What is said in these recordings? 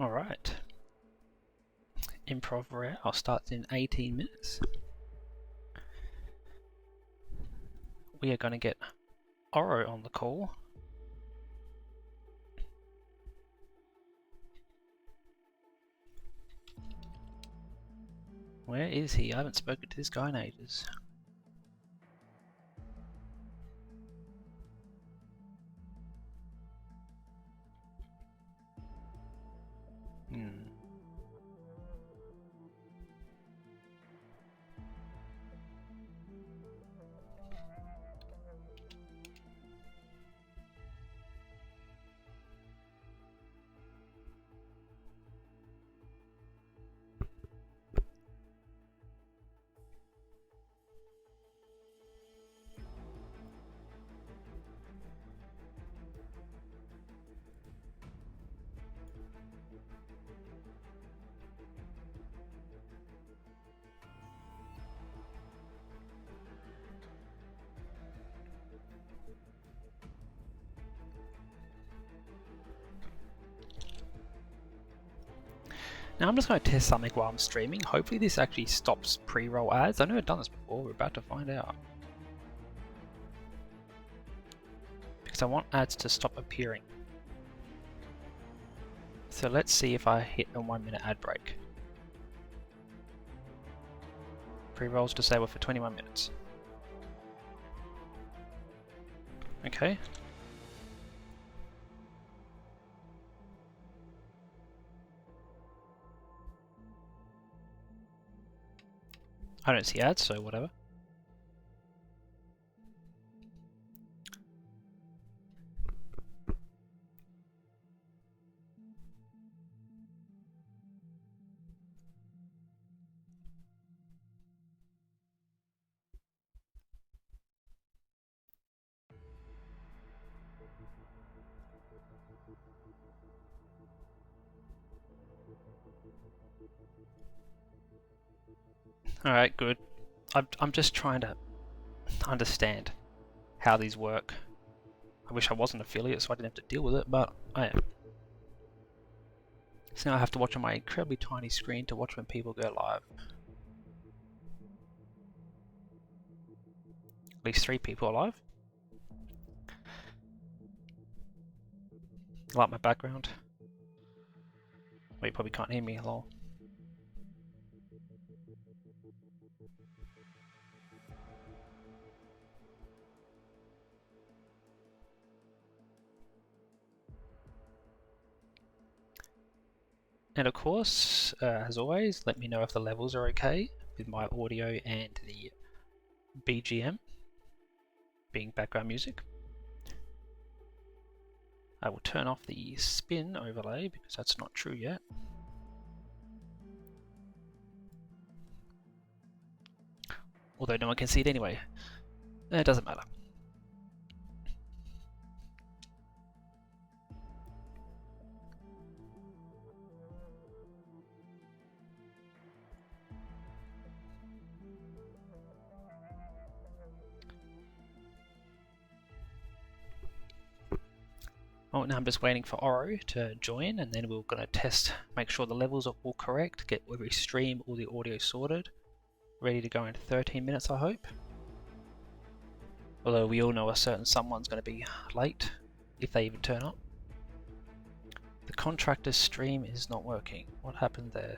Alright. Improv Royale starts in 18 minutes. We are going to get Oro on the call. Where is he? I haven't spoken to this guy in ages. Now I'm just going to test something while I'm streaming. Hopefully this actually stops pre-roll ads. I've never done this before. We're about to find out. Because I want ads to stop appearing. So let's see if I hit a 1 minute ad break. Pre-rolls disabled for 21 minutes. Okay. I don't see ads, so whatever. Alright, good. I'm just trying to understand how these work. I wish I was an affiliate so I didn't have to deal with it, but I am. So now I have to watch on my incredibly tiny screen to watch when people go live. At least 3 people are live. I like my background. Well, you probably can't hear me, lol. And of course, as always, let me know if the levels are okay with my audio and the BGM being background music. I will turn off the spin overlay because that's not true yet. Although no one can see it anyway. It doesn't matter. Oh, now I'm just waiting for Oro to join, and then we're going to test, make sure the levels are all correct, get every stream, all the audio sorted, ready to go in 13 minutes, I hope. Although we all know a certain someone's going to be late, if they even turn up. The contractor's stream is not working. What happened there?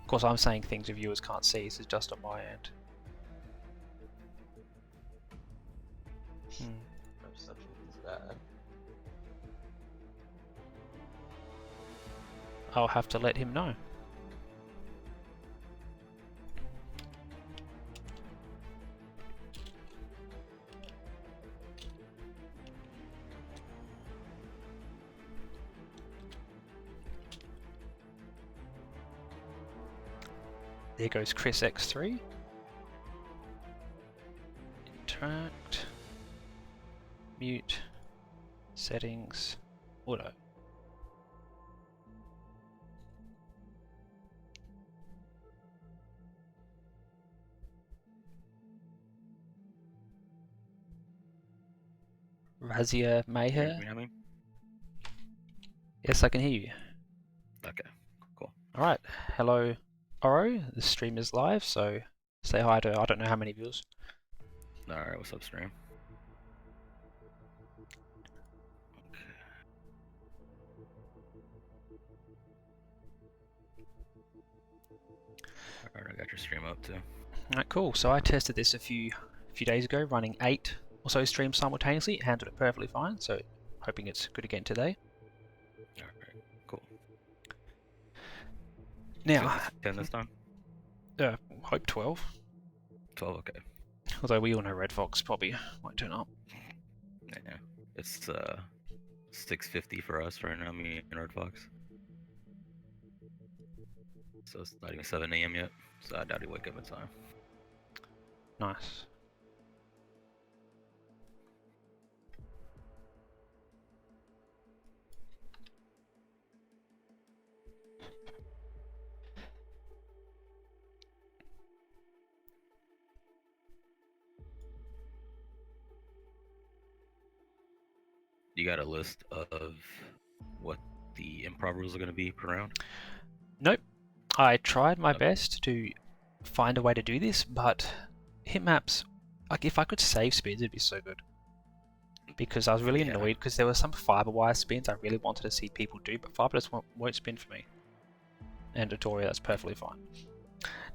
Of course, I'm saying things the viewers can't see, so it's just on my end. Reception is bad. I'll have to let him know. There goes Chris X3. Interact. Mute. Settings. Auto. Razia Can Mayher. you hear me? Yes, I can hear you. Okay, cool. Alright, hello Oro, the stream is live, so say hi to I don't know how many viewers. Alright, what's up, stream? Alright, I got your stream up too. Alright, cool. So I tested this a few days ago, running 8 or so streams simultaneously, handled it perfectly fine, so hoping it's good again today. Alright, cool. Now, 10 this time? hope 12. 12, okay. Although we all know Red Fox probably won't turn up. Yeah. It's 6:50 for us right now, me and Red Fox. So it's not even 7 AM yet, so I doubt he'll wake up in time. Nice. You got a list of what the improv rules are going to be per round? Nope. I tried my Okay. best to find a way to do this, but hitmaps, like if I could save spins, it'd be so good. Because I was really Yeah. annoyed because there were some fiberwire spins I really wanted to see people do, but fiber just won't spin for me. And Dotoria, that's perfectly fine.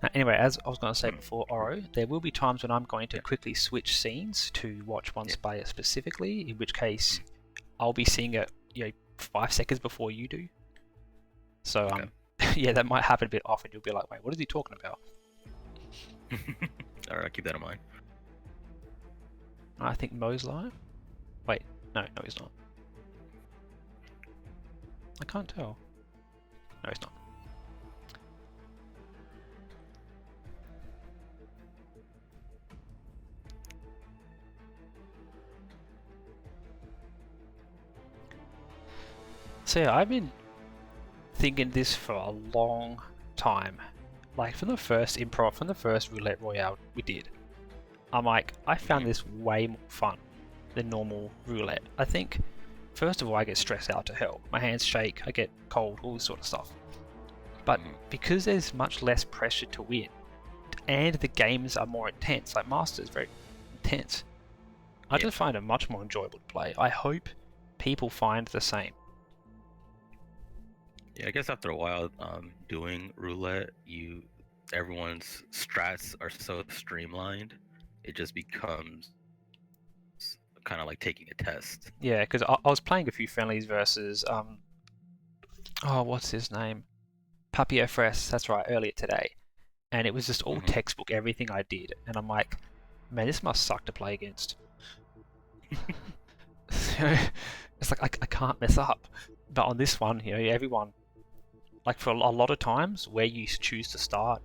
Now, anyway, as I was going to say before, Oro, there will be times when I'm going to quickly switch scenes to watch one player specifically, in which case I'll be seeing it 5 seconds before you do. So yeah, that might happen a bit often. You'll be like, wait, what is he talking about? Alright, keep that in mind. I think Mo's live. Wait, no, he's not. I can't tell. No, he's not. So yeah, I've been thinking this for a long time. Like from the first roulette royale we did, I'm like, I found this way more fun than normal roulette. I think, first of all, I get stressed out to hell. My hands shake, I get cold, all this sort of stuff. But because there's much less pressure to win, and the games are more intense, like Master is very intense, I just find it much more enjoyable to play. I hope people find the same. Yeah, I guess after a while, doing roulette, everyone's strats are so streamlined, it just becomes kind of like taking a test. Yeah, because I was playing a few friendlies versus what's his name? Papier Fres, that's right, earlier today. And it was just all textbook, everything I did. And I'm like, man, this must suck to play against. It's like, I can't mess up. But on this one, everyone, like for a lot of times, where you choose to start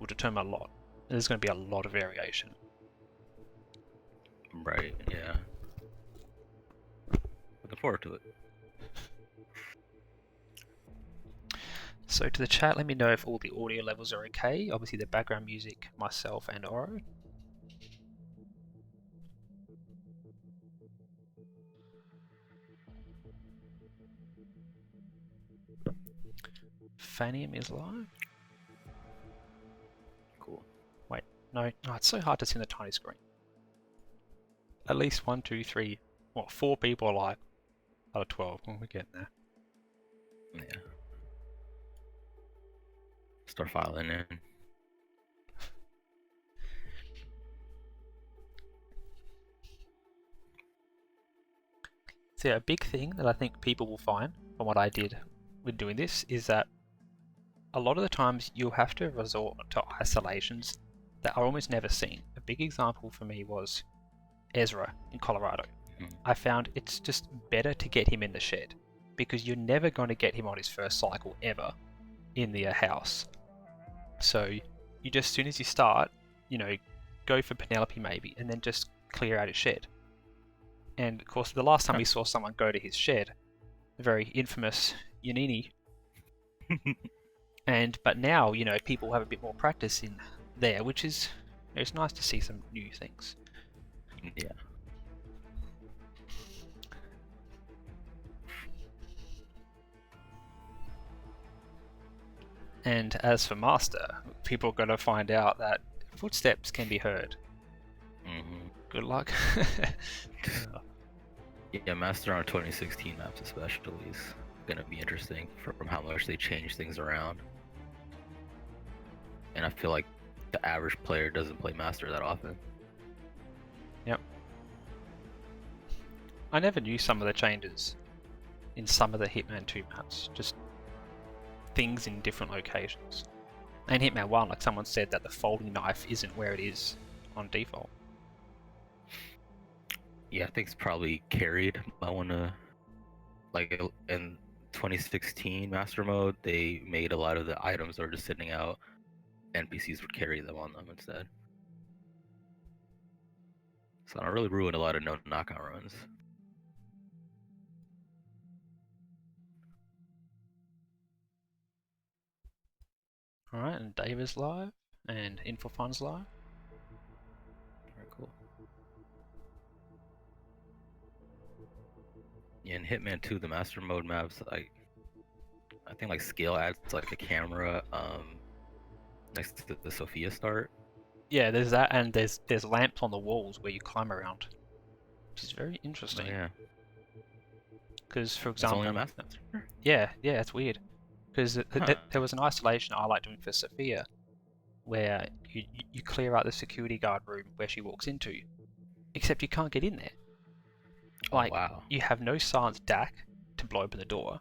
will determine a lot. There's going to be a lot of variation. Right, yeah. Looking forward to it. So to the chat, let me know if all the audio levels are okay. Obviously the background music, myself and Oro. Fanium is live. Cool. Wait, no, it's so hard to see on the tiny screen. At least 1, 2, 3, 4 people are live out of 12. We're getting there. Yeah. Start filing in. So yeah, a big thing that I think people will find from what I did with doing this is that a lot of the times you'll have to resort to isolations that are almost never seen. A big example for me was Ezra in Colorado. I found it's just better to get him in the shed because you're never going to get him on his first cycle ever in the house. So you just, as soon as you start, go for Penelope maybe, and then just clear out his shed. And of course, the last time we saw someone go to his shed, the very infamous Yanini. But now, people have a bit more practice in there, which is, it's nice to see some new things. Yeah. And as for Master, people are going to find out that footsteps can be heard. Hmm. Good luck. Yeah, Master on 2016 maps especially is gonna be interesting from how much they change things around. And I feel like the average player doesn't play Master that often. Yep. I never knew some of the changes in some of the Hitman 2 maps. Just things in different locations. And Hitman 1, like someone said that the folding knife isn't where it is on default. Yeah, I think it's probably carried. I wanna like in 2016 Master Mode, they made a lot of the items that were just sitting out. NPCs would carry them on them instead. So I really ruined a lot of no knockout runs. Alright, and Dave is live, and InfoFun's live. Very cool. Yeah, in Hitman 2, the Master Mode maps, I think like scale adds like a camera next to the Sophia start. Yeah, there's that, and there's lamps on the walls where you climb around, which is very Oh interesting. yeah, Because, for it's only example, on Master. yeah, it's weird. Because Huh. there was an isolation I like doing for Sophia, where you clear out the security guard room where she walks into, except you can't get in there. Like, Oh wow. you have no silenced DAC to blow open the door.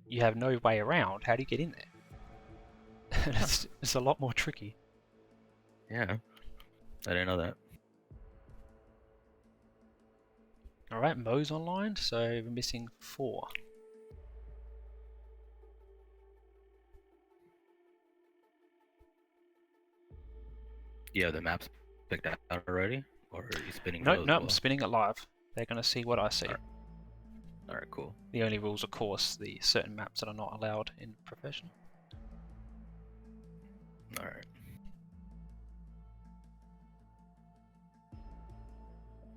You have no way around. How do you get in there? And it's a lot more tricky. Yeah, I didn't know that. Alright, Mo's online, so we're missing 4. Yeah, the map's picked out already, or are you spinning No, those no, as I'm well? spinning it live. They're going to see what I see. All right, cool. The only rules, of course, the certain maps that are not allowed in professional. All right.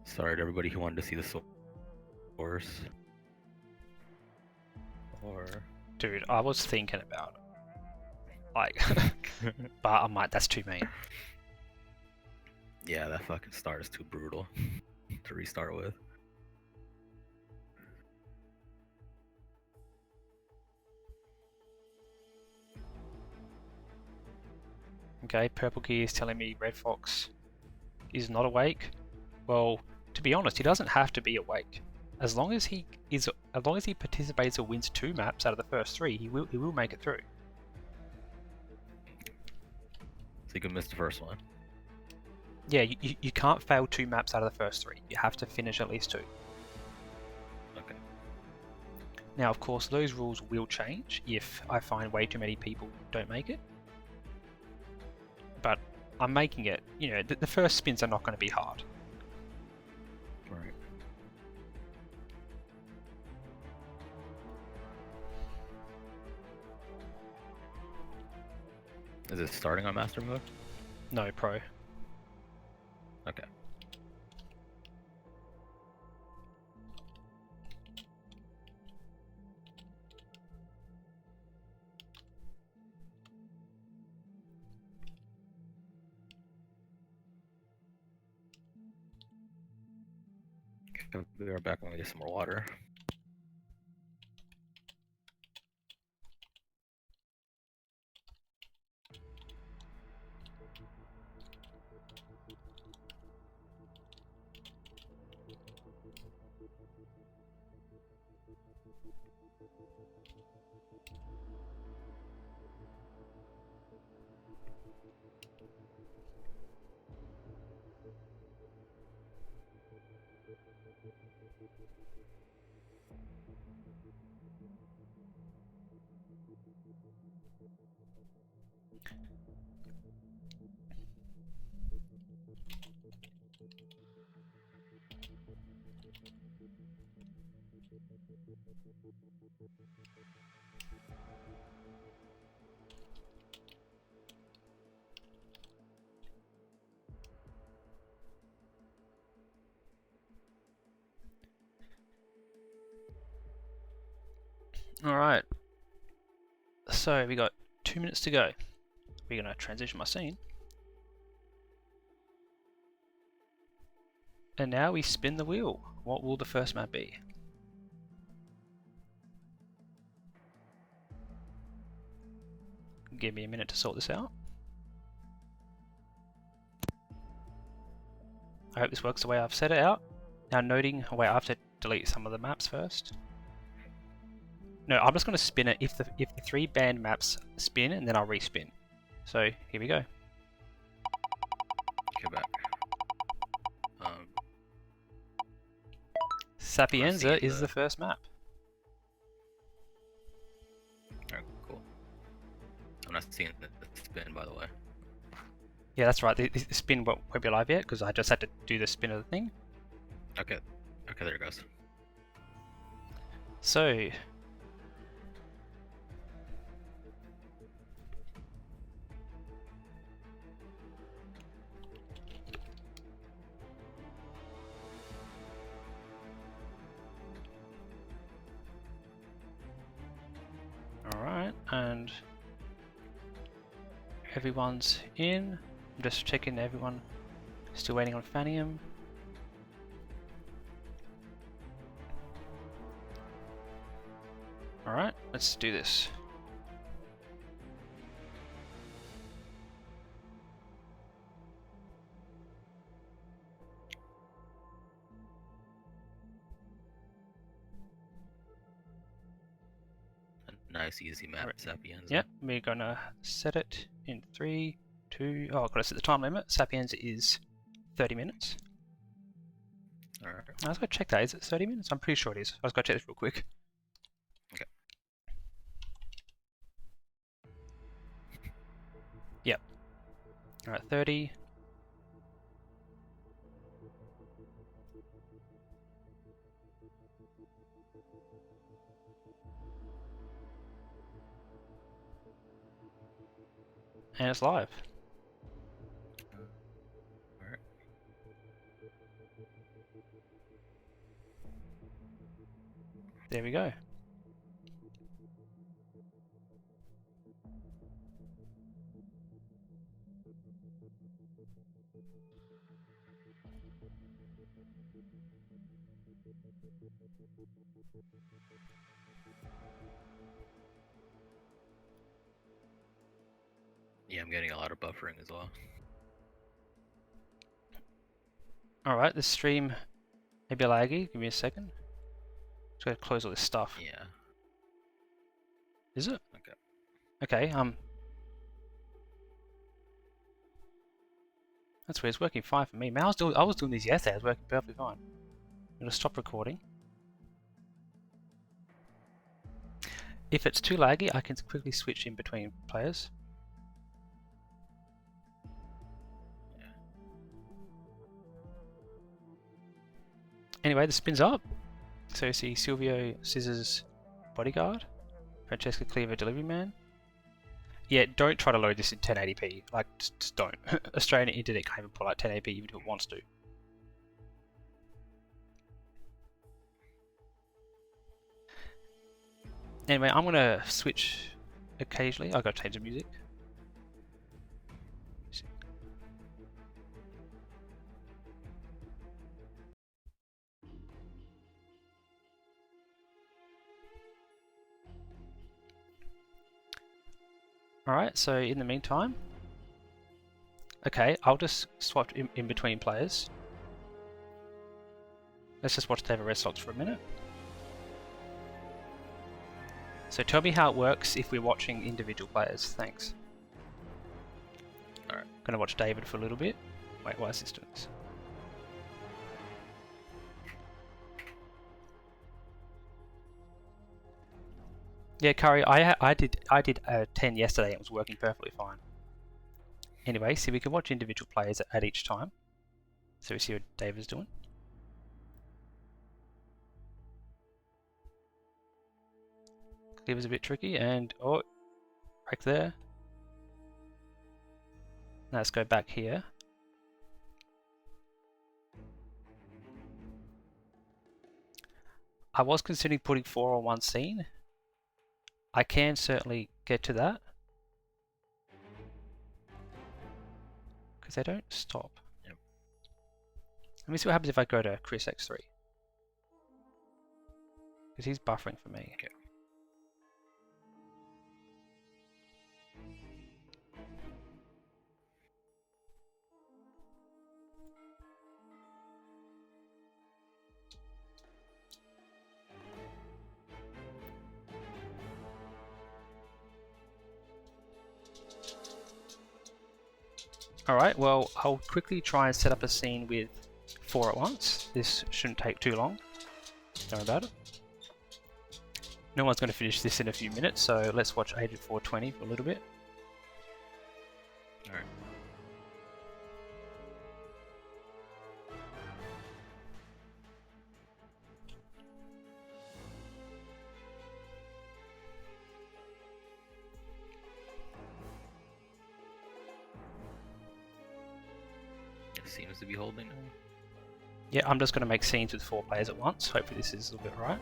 Sorry to everybody who wanted to see the source. Or Dude, I was thinking about it. Like, but I'm like, that's too mean. yeah, that fucking start is too brutal to restart with. Okay, Purple Key is telling me Red Fox is not awake. Well, to be honest, he doesn't have to be awake. As long as he participates or wins 2 maps out of the first 3, he will make it through. So you can miss the first one. Yeah, you can't fail 2 maps out of the first 3. You have to finish at least 2. Okay. Now, of course, those rules will change if I find way too many people don't make it. But I'm making it, you know, the first spins are not going to be hard. Right. Is it starting on Master Mode? No, Pro. Okay. Okay, we are back. I'm gonna get some more water. Alright. So we got 2 minutes to go. We're going to transition my scene. And now we spin the wheel. What will the first map be? Give me a minute to sort this out. I hope this works the way I've set it out. Now noting, wait, I have to delete some of the maps first. No, I'm just going to spin it if the 3 banned maps spin, and then I'll respin. So here we go. Okay, back. Sapienza is the first map. Alright, cool. I'm not seeing the spin, by the way. Yeah, that's right. The spin won't be live yet because I just had to do the spin of the thing. Okay. Okay, there it goes. So, alright, and everyone's in. I'm just checking everyone. Still waiting on Fanium. Alright, let's do this. A nice, easy map, Right. Sapienza. Yep, we're gonna set it in 3, 2. Oh, I've got to set the time limit. Sapienza is 30 minutes. Alright. I was gonna check that. Is it 30 minutes? I'm pretty sure it is. I was gonna check this real quick. Okay. Yep. Alright, 30. And it's live. Alright. There we go. Yeah, I'm getting a lot of buffering as well. Alright, the stream may be laggy. Give me a second. Just gotta close all this stuff. Yeah. Is it? Okay. Okay, that's weird, it's working fine for me. Man, I was doing these yesterday, it was working perfectly fine. I'm gonna stop recording. If it's too laggy, I can quickly switch in between players. Anyway, the spin's up. So you see Silvio Scissors Bodyguard, Francesca Cleaver Delivery Man. Yeah, don't try to load this in 1080p. Like, just don't. Australian internet can't even pull out 1080p even if it wants to. Anyway, I'm gonna switch occasionally. I gotta change the music. Alright, so in the meantime, okay, I'll just swap in between players. Let's just watch David Red Sox for a minute. So tell me how it works if we're watching individual players. Thanks. Alright. Gonna watch David for a little bit. Wait, why is this doing this? Yeah, Curry, I did 10 yesterday and it was working perfectly fine. Anyway, so we can watch individual players at each time. So we see what David's doing. Cleaver's a bit tricky, and oh, break there. Now let's go back here. I was considering putting 4 on one scene. I can certainly get to that. Because they don't stop. Yep. Let me see what happens if I go to Chris X3. Because he's buffering for me. Okay. Alright, well, I'll quickly try and set up a scene with 4 at once. This shouldn't take too long. Don't worry about it. No one's going to finish this in a few minutes, so let's watch Agent 420 for a little bit. Alright. It seems to be holding now. Yeah, I'm just going to make scenes with 4 players at once. Hopefully this is a little bit right.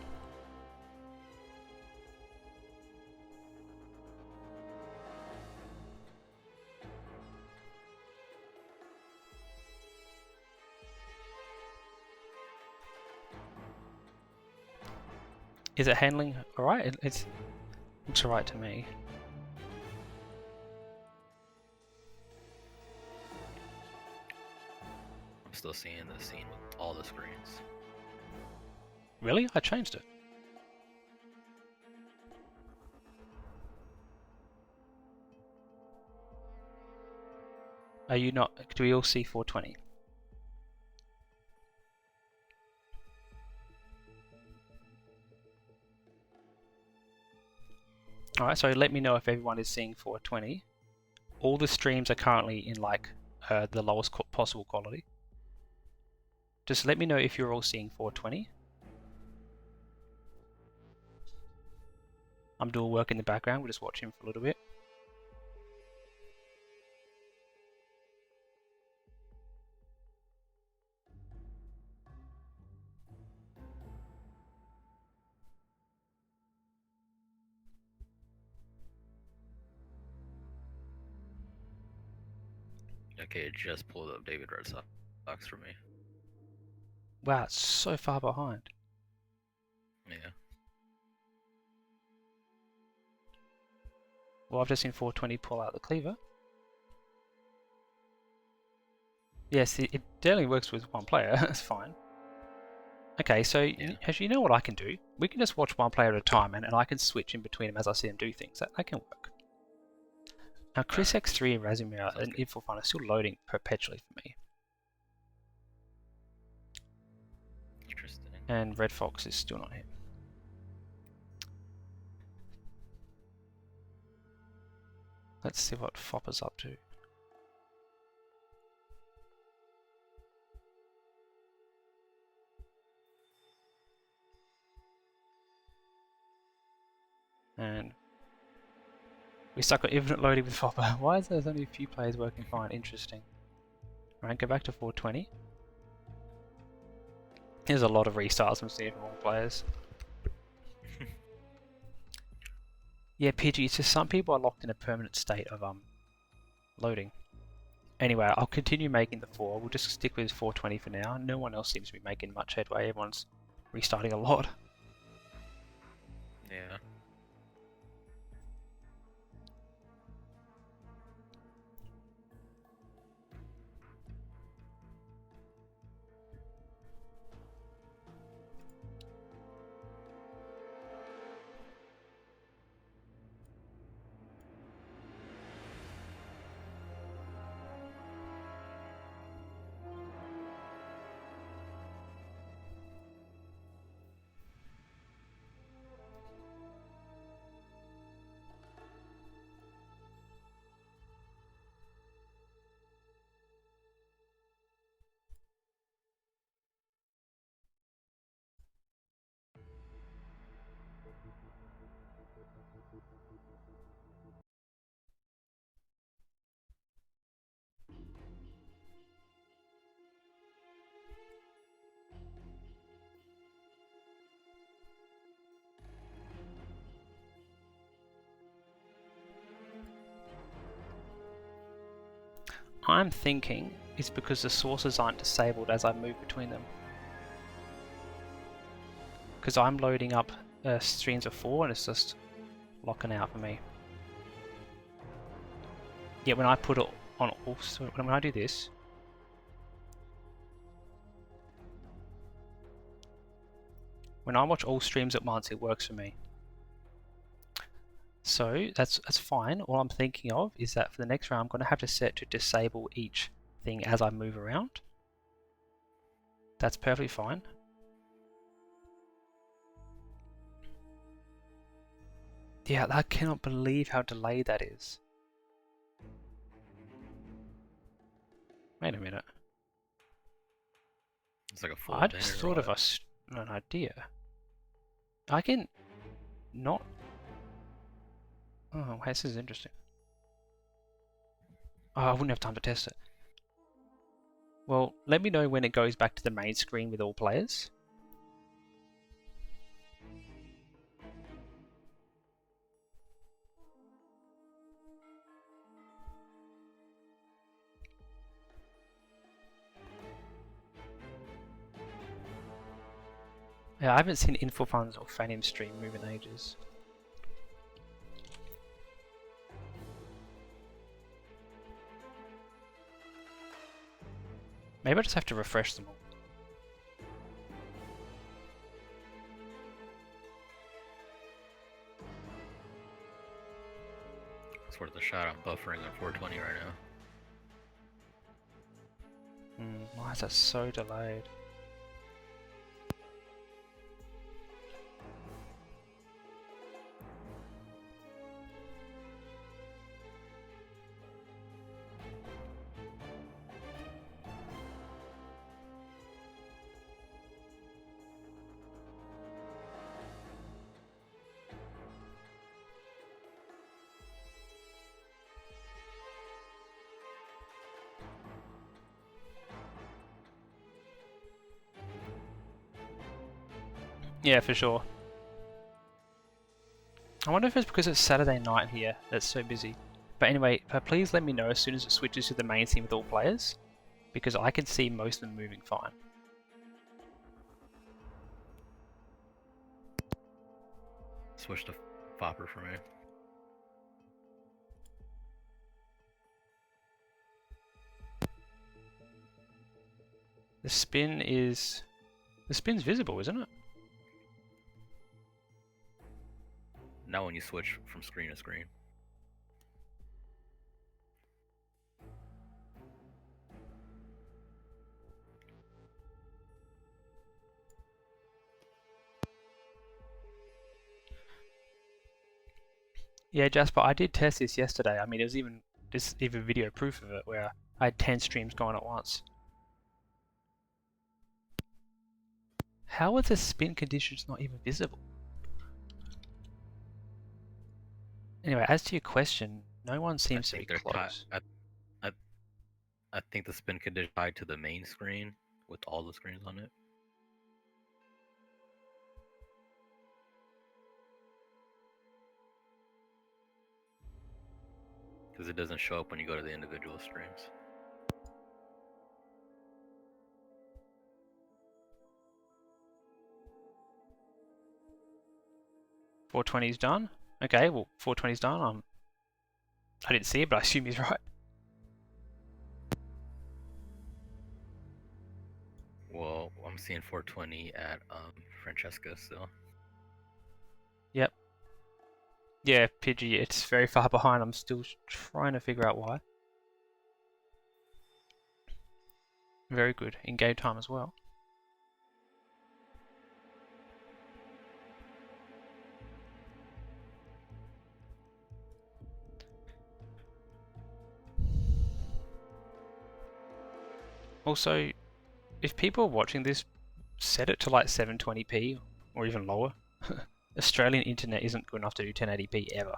Is it handling alright? It looks alright to me. I'm still seeing the scene with all the screens. Really? I changed it. Are you not? Do we all see 420? Alright, so let me know if everyone is seeing 420. All the streams are currently in like the lowest possible quality. Just let me know if you're all seeing 420. I'm doing work in the background, we'll just watch him for a little bit. Okay, it just pulled up David Red Sox for me. Wow, it's so far behind. Yeah. Well, I've just seen 420 pull out the cleaver. Yes, it definitely works with one player, that's fine. Okay, so Yeah. actually, you know what I can do? We can just watch one player at a time and I can switch in between them as I see them do things. That can work. Now, Chris X3 and Razumir and Info Fun are still loading perpetually for me. Interesting. And Red Fox is still not here. Let's see what Fopper's up to. And we stuck on infinite loading with Fopper. Why is there only a few players working fine? Interesting. Alright, go back to 420. There's a lot of restarts from seeing from all players. Yeah, Pidgey, it's just some people are locked in a permanent state of loading. Anyway, I'll continue making the 4. We'll just stick with 420 for now. No one else seems to be making much headway. Everyone's restarting a lot. Yeah. I'm thinking is because the sources aren't disabled as I move between them. Because I'm loading up streams of 4 and it's just locking out for me. Yeah, when I put it on all, so when I do this, when I watch all streams at once, it works for me. So that's fine. All I'm thinking of is that for the next round, I'm going to have to set to disable each thing as I move around. That's perfectly fine. Yeah, I cannot believe how delayed that is. Wait a minute. It's like a full I minute just or thought of what? an idea. I can not... Oh, this is interesting. Oh, I wouldn't have time to test it. Well, let me know when it goes back to the main screen with all players. Yeah, I haven't seen Info Funds or Phantom stream move in ages. Maybe I just have to refresh them all. It's worth a shot. I'm buffering on 420 right now. Why is that so delayed? Yeah, for sure. I wonder if it's because it's Saturday night here that's so busy. But anyway, please let me know as soon as it switches to the main scene with all players, because I can see most of them moving fine. Switch to Fopper for me. The spin's visible, isn't it? Now when you switch from screen to screen. Yeah, Jasper, I did test this yesterday. I mean, there's even video proof of it where I had 10 streams going at once. How are the spin conditions not even visible? Anyway, as to your question, no one seems to be close. I think the spin condition tied to the main screen with all the screens on it. Because it doesn't show up when you go to the individual streams. .420's done. Okay, well, 420's done. I didn't see it, but I assume he's right. Well, I'm seeing 420 at Francesca still. Yep. Yeah, Pidgey, it's very far behind. I'm still trying to figure out why. Very good. In game time as well. Also, if people are watching this, set it to like 720p or even lower. Australian internet isn't good enough to do 1080p ever.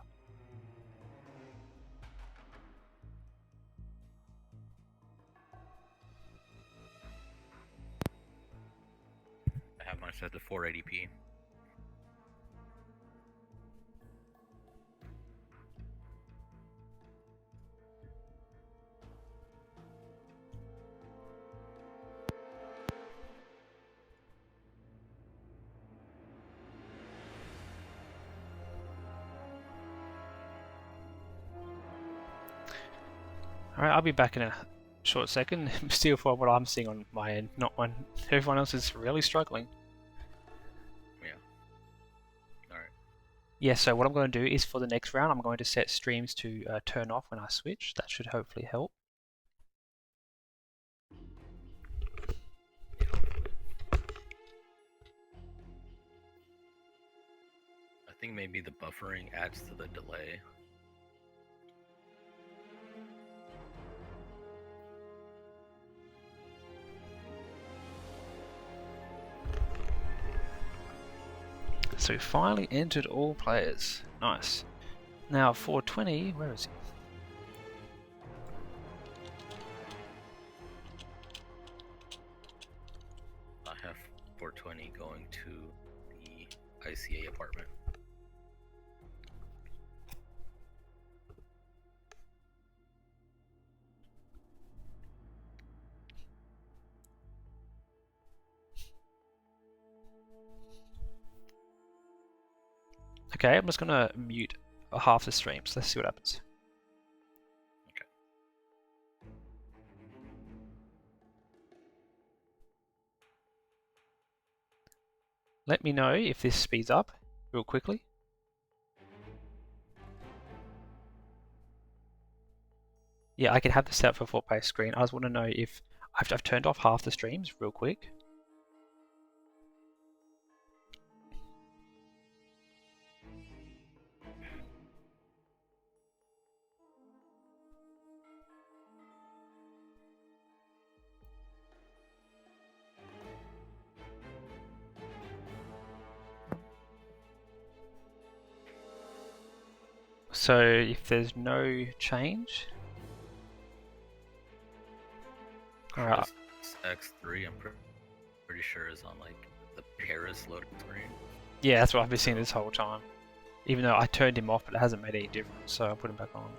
I have mine set to 480p. Alright, I'll be back in a short second. Still for what I'm seeing on my end, not when everyone else is really struggling. Yeah. Alright. Yeah, so what I'm going to do is for the next round, I'm going to set streams to turn off when I switch. That should hopefully help. I think maybe the buffering adds to the delay. So we finally entered all players. Nice. Now 420, where is he? I have 420 going to the ICA apartment. Okay, I'm just going to mute half the streams. Let's see what happens. Okay. Let me know if this speeds up real quickly. Yeah, I can have this set for 4-pay screen. I just want to know if I've turned off half the streams real quick. So if there's no change, alright. X3, I'm pretty sure is on like the Paris loading screen. Yeah, that's what I've been seeing this whole time. Even though I turned him off, but it hasn't made any difference, so I'll put him back on.